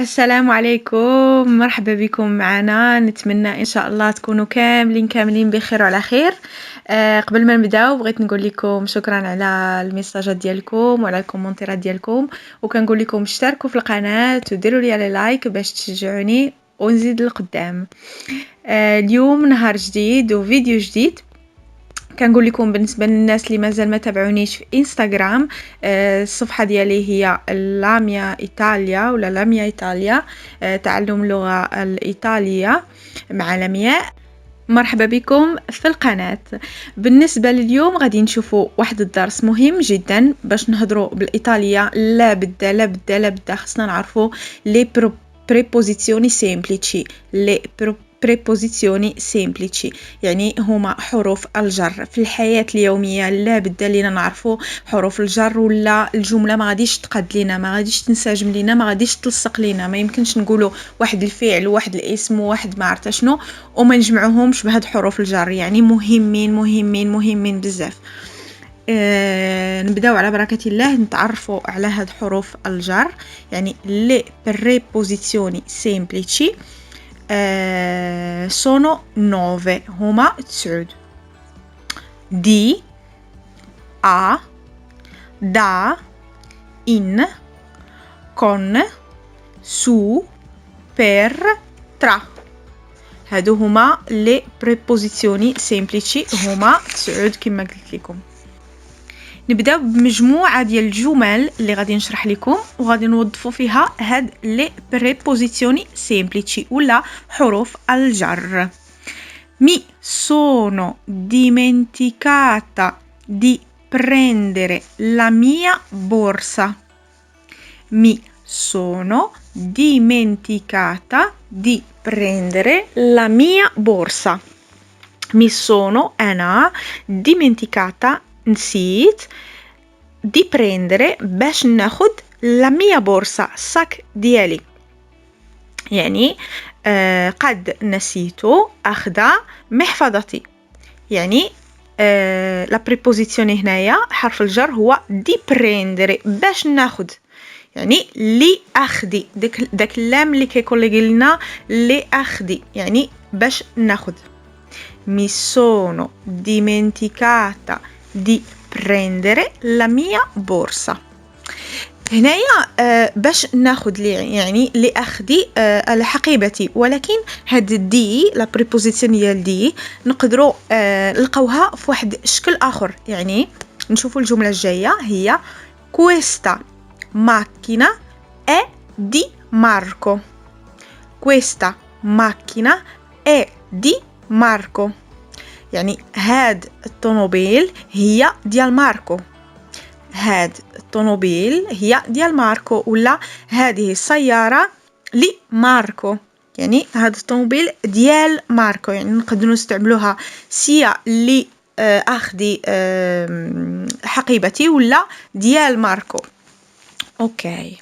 السلام عليكم، مرحبا بكم معنا. نتمنى إن شاء الله تكونوا كاملين بخير وعلى خير. قبل ما نبداو بغيت نقول لكم شكرا على الميساجات ديالكم وعلى الكومنتيرات ديالكم، وكنقول لكم اشتركوا في القناة وديروا لي على لايك باش تشجعوني ونزيد لقدام. اليوم نهار جديد وفيديو جديد. كنقول لكم بالنسبه للناس اللي مازال ما تابعونيش في انستغرام، الصفحه ديالي هي لاميا ايطاليا ولا لاميا ايطاليا، تعلم اللغه الايطاليه مع لمياء. مرحبا بكم في القناه. بالنسبه لليوم غادي نشوفوا واحد الدرس مهم جدا باش نهضروا بالايطاليه. لا بد خصنا نعرفوا لي preposizioni semplici. لي preposizioni semplici يعني هما حروف الجر في الحياة اليومية. لا بد لينا نعرفوا حروف الجر، ولا الجملة ما غاديش تقاد لينا، ما غاديش تنسجم لينا، ما غاديش تلصق لينا. ما يمكنش نقولوا واحد الفعل وواحد الاسم وواحد ما عرفت شنو وما نجمعوهمش بهاد حروف الجر. يعني مهمين بزاف. نبداو على بركة الله نتعرفوا على هاد حروف الجر. يعني لي preposizioni semplici sono 9، هما 9: di, a, da, in, con, su, per, tra. هادو هما لي preposizioni semplici، هما 9 كما قلت لكم. نبداو بمجموعه ديال الجمل اللي غادي نشرح لكم وغادي نوظفوا فيها هاد لي preposizioni semplici ولا حروف الجر. Mi sono dimenticata di prendere la mia borsa. Mi sono dimenticata di prendere la mia borsa. Mi sono أنا dimenticata نسيت دي بريندري باش ناخد لا ميا بورصة ساك ديالي. يعني قد نسيتو أخذ محفظتي. يعني لا بريبوزيسيون هنايا حرف الجر هو دي بريندري باش ناخد، يعني لي أخدي. داك اللام اللي كيكون لنا لي أخدي يعني باش ناخد. Mi sono dimenticata di prendere la mia borsa. هنايا باش ناخد لي يعني لأخدي على حقيبتي، ولكن هاد دي لا بريبوزيسيون ديال دي نقدروا نلقاوها في واحد شكل آخر. يعني نشوفوا الجملة الجاية هي questa macchina è di Marco. questa macchina è di ماركو. يعني هاد الطوموبيل هي ديال ماركو. هاد الطوموبيل هي ديال ماركو، ولا هذه السيارة لماركو. يعني هاد الطوموبيل ديال ماركو، يعني نقدروا نستعملوها سيا لي اخدي حقيبتي ولا ديال ماركو. اوكي.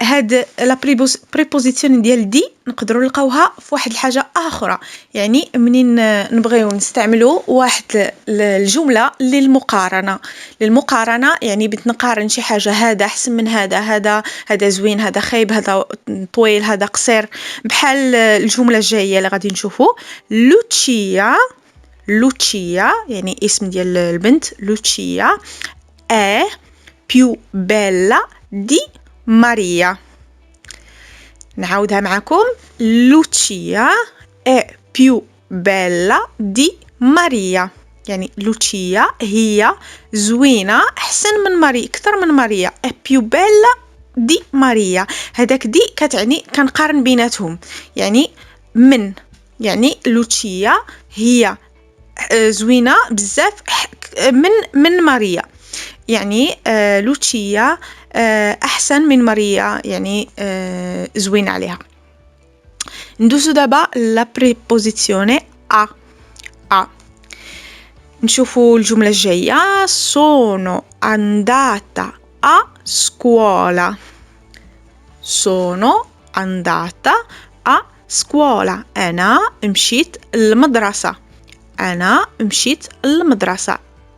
هاد لا بريبوزيسيون ديال دي نقدروا نلقاوها في واحد الحاجه اخرى. يعني منين نبغيو نستعملوا واحد الجمله للمقارنه، يعني بتنقارن شي حاجه، هذا احسن من هذا زوين، هذا خايب، هذا طويل، هذا قصير. بحال الجمله الجايه اللي غادي نشوفوا لوتشيا يعني اسم ديال البنت. لوتشيا è più bella di Maria. نعاودها معكم. لوتشيا è più bella di Maria. يعني لوتشيا هي زوينة أحسن من ماريا، أكثر من ماريا. è più bella di Maria. هذاك دي كتعني كنقارن بيناتهم. يعني يعني لوتشيا هي زوينة بزاف من ماريا. يعني لوتشيا أحسن من ماريا، يعني زوين عليها. ندوسو دابا لا بريبوزيسيون a. نشوفوا الجملة الجاية. sono andata a scuola. sono andata a scuola. أنا مشيت المدرسة.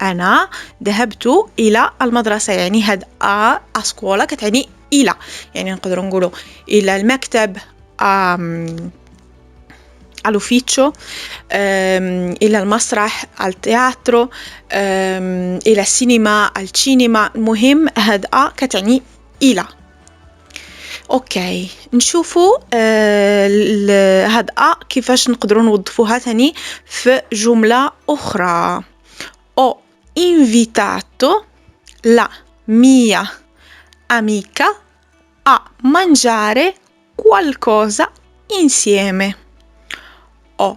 أنا ذهبت إلى المدرسة. يعني هاد أسكولا كتعني إلى، يعني نقدروا نقولوا إلى المكتب all'ufficio، إلى المسرح التياترو، إلى السينما السينما. المهم هاد كتعني إلى. اوكي نشوفوا هاد كيفاش نقدروا نوظفوها ثاني في جملة أخرى. ho invitato la mia amica a mangiare qualcosa insieme. Ho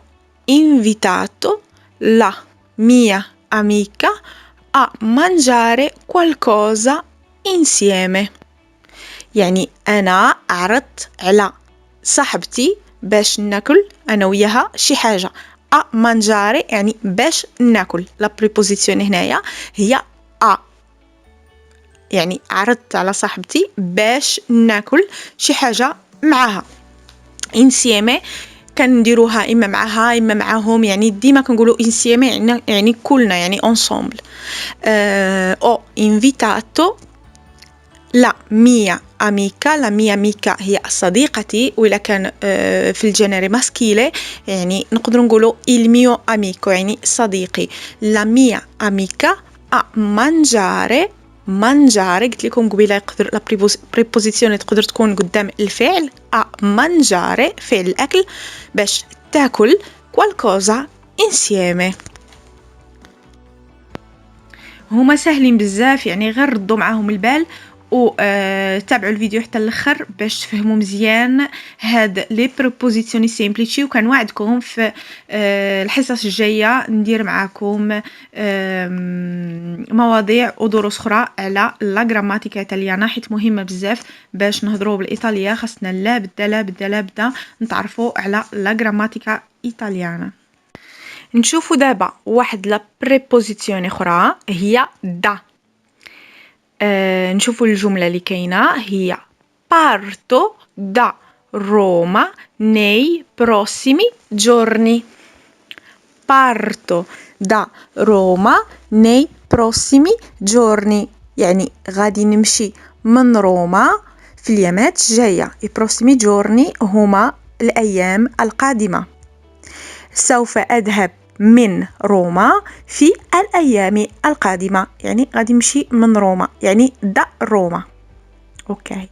invitato la mia amica a mangiare qualcosa insieme. يعني أنا عرضت على صاحبتي باش ناكل أنا وياها شي حاجة. a mangiare يعني باش ناكل. la preposizione هنايا هي a، يعني عرضت على صاحبتي باش ناكل شي حاجة معها. insieme كنديروها إما معها إما معهم، يعني ديما كنقولوا insieme يعني كلنا، يعني ensemble. ho invitato la mia amica. la mia amica هي صديقتي، وإلا كان في الجنري ماسكيلي يعني نقدر نقولوا il mio amico يعني صديقي. la mia amica a mangiare. mangiare قلت لكم قبيله يقدر لا بريبوزيسيون تقدر تكون قدام الفعل. a mangiare فعل الأكل باش تاكل qualcosa insieme. هما سهلين بزاف، يعني غير ردوا معاهم البال وتابعوا الفيديو حتى الاخر باش تفهموا مزيان هاد لي بروبوزيسيوني سيمبليتي. وكان وعدكم في الحصص الجايه ندير معاكم مواضيع ودروس اخرى على لا غراماتيكا ايطاليانا، حيت مهمه بزاف باش نهضروا بالايطاليه. خاصنا لا بدا نتعرفوا على لا غراماتيكا ايطاليانا. نشوفوا دابا واحد لا بريبوزيسيون اخرى هي دا. نشوفوا الجملة اللي كاينة هي parto da Roma nei prossimi giorni. parto da Roma nei prossimi giorni يعني غادي نمشي من روما في الأيامات الجاية. i prossimi giorni هما الأيام القادمة. سوف أذهب من روما في الأيام القادمة، يعني غادي نمشي من روما، يعني دا روما. أوكي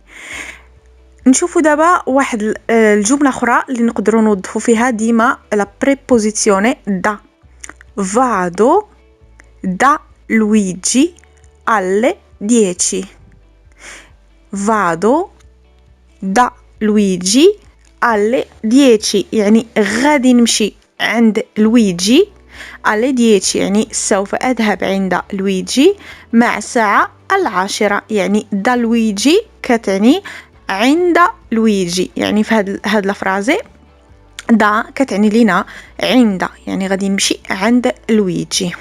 نشوفوا دابا واحد الجملة أخرى اللي نقدروا نوظفوا فيها ديما لا بريبوزيسيوني دا. vado da Luigi alle 10. vado da Luigi alle 10 يعني غادي نمشي عند لويجي. alle 10 يعني سوف أذهب عند لويجي مع الساعة 10. يعني دا لويجي كتعني عند لويجي، يعني في هاد الفرازة دا كتعني لنا عند، يعني غادي نمشي عند لويجي.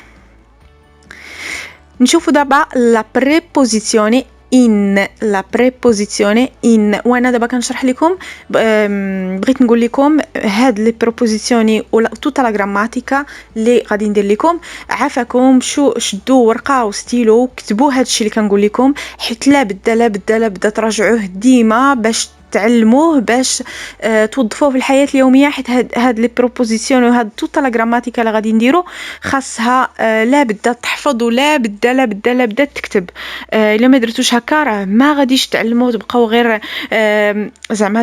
نشوفوا دابا لا بريبوزيسيوني in. لا بريبوزيسيوني in وانا دابا كنشرح لكم بغيت نقول لكم هاد لي بروبوزيسيوني ولا توتا لا غراماتيكا اللي غادي ندير لكم. عافاكم شدوا ورقه وستيلو وكتبوا هادشي اللي كنقول لكم، حيت لا بدا تراجعوه ديما باش تعلموه باش توظفوه في الحياه اليوميه. حيت هاد لي بروبوزيسيون وهاد توتا لا غراماتيكا اللي غادي نديرو خاصها لا بدا تحفظ ولا بدا تكتب. الا ما درتوش هكا راه ما غاديش تعلموا، تبقاو غير زعما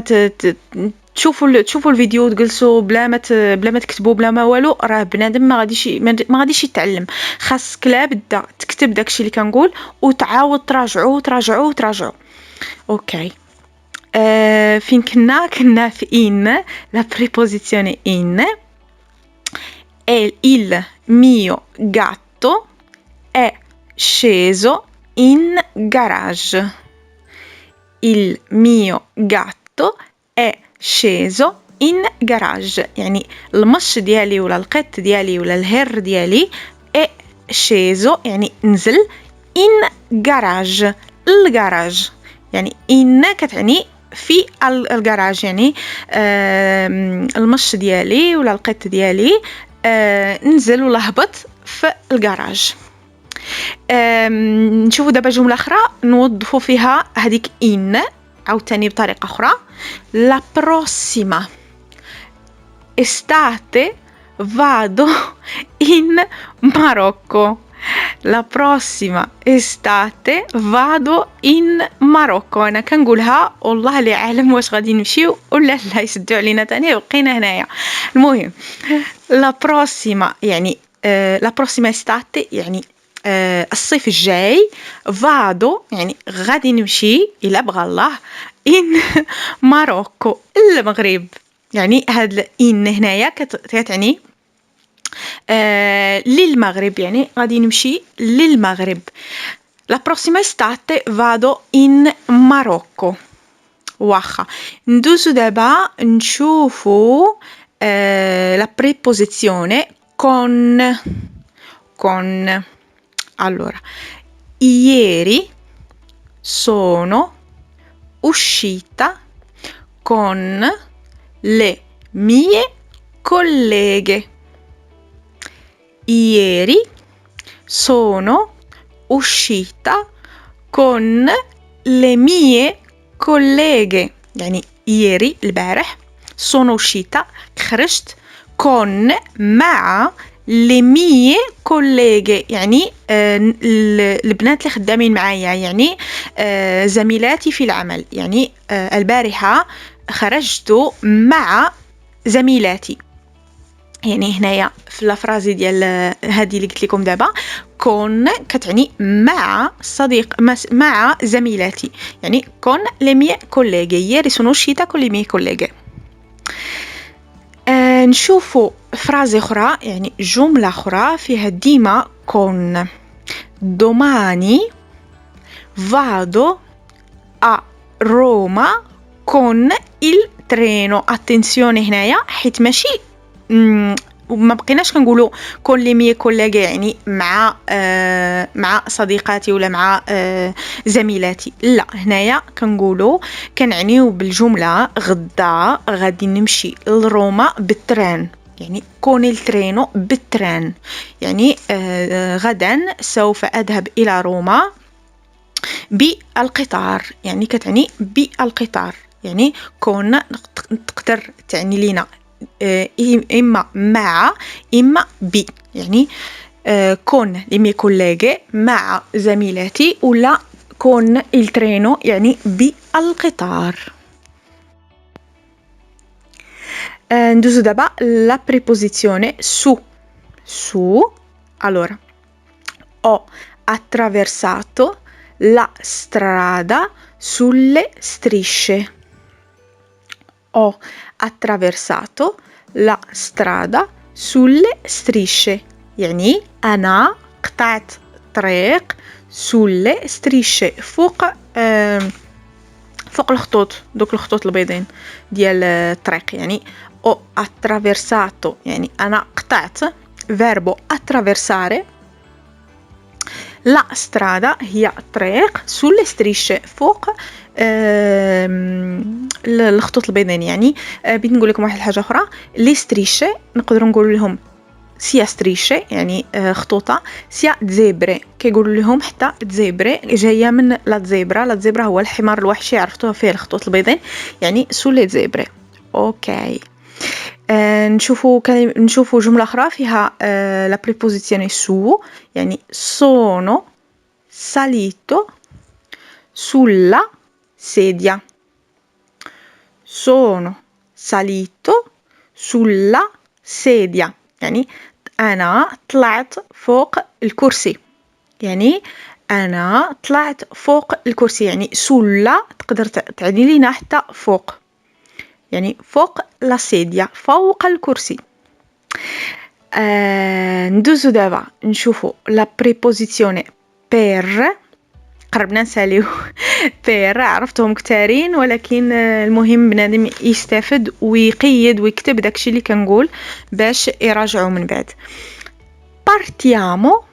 تشوفوا الفيديو وتجلسوا بلا ما تكتبوا بلا ما والو، راه بنادم ما غاديش يتعلم. خاصك لا بدا تكتب داكشي اللي كنقول وتعاود تراجعوا. اوكي فين كنا في in. la preposizione in. il mio gatto è sceso in garage. il mio gatto è sceso in garage يعني المش ديالي ولا القط ديالي ولا الهر ديالي è sceso يعني نزل in garage الجراج. يعني in كتعني في الجراج، يعني المش ديالي ولا القط ديالي نزل ولا هبط في الجراج. نشوفوا دابا جملة أخرى نوظفوا فيها هذيك إن عاوتاني بطريقة أخرى. La prossima estate vado in Marocco. La prossima estate vado in Marocco. أنا كنقولها والله اللي عالم واش غادي نمشيو ولا لا يسدوا علينا تاني بقينا هنايا. المهم la prossima يعني la prossima estate يعني الصيف الجاي. vado يعني غادي نمشي إلا بغى الله in ماروكو المغرب. يعني هاد إن هنايا كتعني للمغرب، يعني غادي نمشي للمغرب. la prossima estate vado in Marocco. واخا ندوزو دابا نشوفو la preposizione con. Allora, ieri sono uscita con le mie colleghe. Ieri sono uscita con le mie colleghe. يعني ieri البارح sono uscita خرجت con مع le mie colleghe يعني البنات اللي خدامين معايا، يعني زميلاتي في العمل. يعني البارحة خرجت مع زميلاتي. يعني هنايا في لافرازي ديال هذه اللي قلت لكم دابا كون كتعني مع صديق مع زميلاتي. يعني كون لي مي كوليغي ieri sono uscita con le mie colleghe. نشوفوا فرازة أخرى يعني جملة أخرى فيها ديما كون. domani vado a Roma con il treno. attenzione هنايا حيت ماشي وما بقيناش كنقولوا كون لي مي كوليغي يعني مع صديقاتي ولا مع زميلاتي. لا هنايا كنقولوا كنعنيو بالجمله غدا غادي نمشي لروما بالتران. يعني كون الترينو بالتران يعني غدا سوف أذهب إلى روما بالقطار. يعني كتعني بالقطار. يعني كون تقدر تعني لنا إما مع إما بي. يعني كون لي مي كوليغي مع زميلاتي ولا كون الترينو يعني بالقطار. ندوزو دابا la preposizione su. Allora, ho attraversato la strada sulle strisce. Ho attraversato la strada sulle strisce. يعني أنا قطعت طريق sulle strisce فوق الخطوط، دوك الخطوط البيضين ديال الطريق. يعني ho attraversato يعني أنا قطعت verbo attraversare la strada هي الطريق sulle strisce فوق الخطوط البيضين. يعني بغيت نقول لكم واحد الحاجه اخرى. لي ستريشي نقدروا نقول لهم سيا ستريشي يعني خطوطه، سيا زيبري كيقولوا لهم حتى زيبري جايه من لا زيبرا. لا زيبرا هو الحمار الوحشي عرفتوه فيه الخطوط البيضين يعني سولي زيبري. اوكي نشوفوا جمله اخرى فيها لا بريبوزيسيون سو. يعني sono salito sulla sedia. sono salito sulla sedia يعني أنا طلعت فوق الكرسي. يعني أنا طلعت فوق الكرسي. يعني sulla تقدر تعني لنا حتى فوق. يعني فوق لا سيديا فوق الكرسي. ندوزو دابا نشوفوا لا بريبوزيسيون per. قربنا نساليو بير عرفتهم كتارين، ولكن المهم بنادم يستفد ويقيد ويكتب داكشي اللي كنقول باش يراجعوا من بعد. partiamo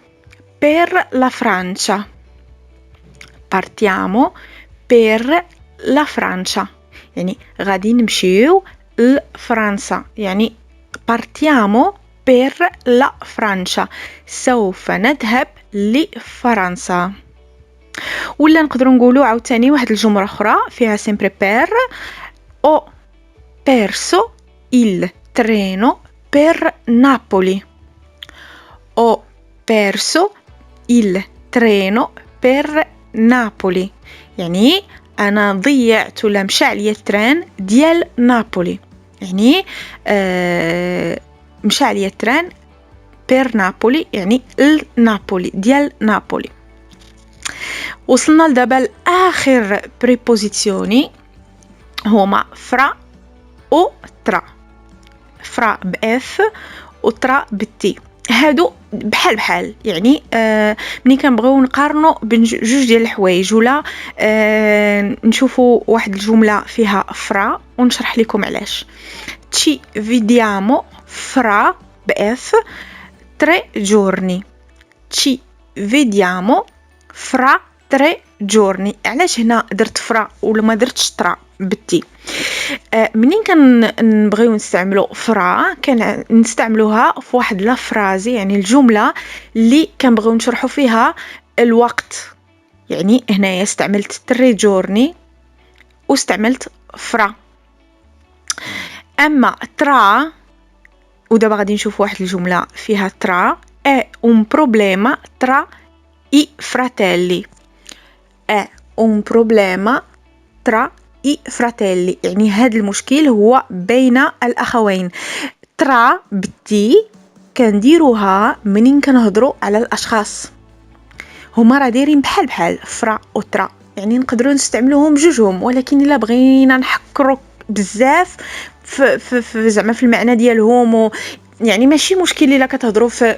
per la Francia. partiamo per la Francia يعني غادي نمشيو لفرنسا. يعني partiamo per la Francia سوف نذهب لفرنسا. ولا نقدروا نقولوا عاوتاني واحد الجمله اخرى فيها سيمبري بير: او perso il treno per Napoli. Ho perso il treno per Napoli. يعني أنا ضيعت ولا مشى عليا التران ديال نابولي. يعني مشى عليا التران بير نابولي، يعني نابولي ديال نابولي. وصلنا لدابا لآخر بريبوزيسيوني هما فرا و ترا. فرا بإف و ترا بالتي. هادو بحال بحال، يعني ملي كنبغيو نقارنوا بين جوج ديال الحوايج ولا نشوفوا واحد الجمله فيها فرا ونشرح لكم علاش. تشي فيديامو فرا بإف 3 giorni. تشي فيديامو فرا 3 giorni. علاش هنا درت فرا ولا ما درتش ترا بالتي؟ منين كنبغيو نستعملوا فرا نستعملوها في واحد لا فرازي، يعني الجمله اللي كنبغيو نشرحوا فيها الوقت. يعني هنايا استعملت 3 giorni واستعملت فرا. اما ترا، ودابا غادي نشوف واحد الجمله فيها ترا: è un problema tra i fratelli. è un problema tra i fratelli، يعني هذا المشكل هو بين الأخوين. ترا بالتي كنديروها منين كنهضروا على الأشخاص، هما راه دايرين بحال بحال فرا و ترا، يعني نقدروا نستعملوهم بجوجهم، ولكن الا بغينا نحكروا بزاف في زعما في المعنى ديالهم، يعني ماشي مشكل الا كتهضروا في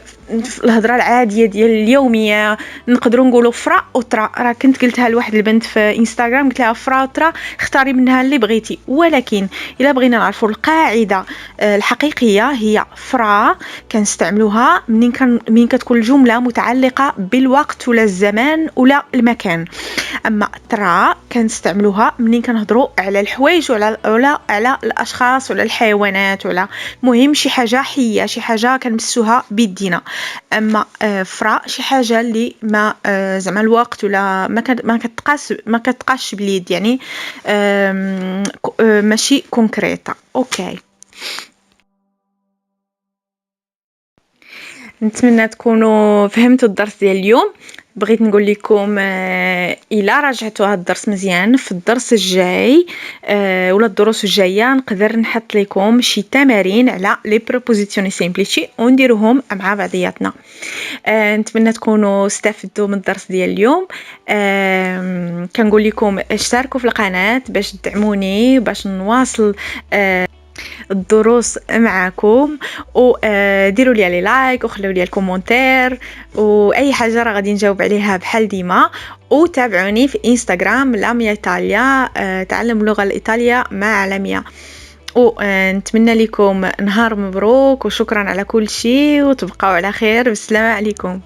الهضره العاديه ديال اليوميه نقدروا نقولوا فرا و ترا. راه كنت قلتها لواحد البنت في انستغرام، قلت لها فرا و ترا اختاري منها اللي بغيتي، ولكن الا بغينا نعرفوا القاعده الحقيقيه هي فرا كنستعملوها منين كتكون الجمله متعلقه بالوقت ولا الزمان ولا المكان. اما ترا كنستعملوها منين كنهضروا على الحوايج ولا على الاشخاص ولا الحيوانات ولا مهم شي حاجه حيه، شي حاجه كنمسوها بيدينا. اما فرا شي حاجه اللي ما زعما الوقت ولا ما كتقاش باليد، يعني ماشي كونكريتا. اوكي، نتمنى تكونوا فهمتوا الدرس ديال اليوم. بغيت نقول لكم الا راجعتوا هذا الدرس مزيان في الدرس الجاي ولا الدروس الجايه نقدر نحط لكم شي تمارين على لي بروبوزيسيوني سيمبليسي ونديروهم مع بعضياتنا. نتمنى تكونوا استفدتوا من الدرس ديال اليوم. كنقول لكم اشتركوا في القناه باش تدعموني باش نواصل الدروس معكم، وديروا لي لايك وخلوا لي الكومنتير واي حاجه راه غادي نجاوب عليها بحال ديما. وتابعوني في انستغرام لاميا ايطاليا، تعلم اللغه الايطاليه مع لاميا. ونتمنى لكم نهار مبروك وشكرا على كل شيء وتبقوا على خير. والسلام عليكم.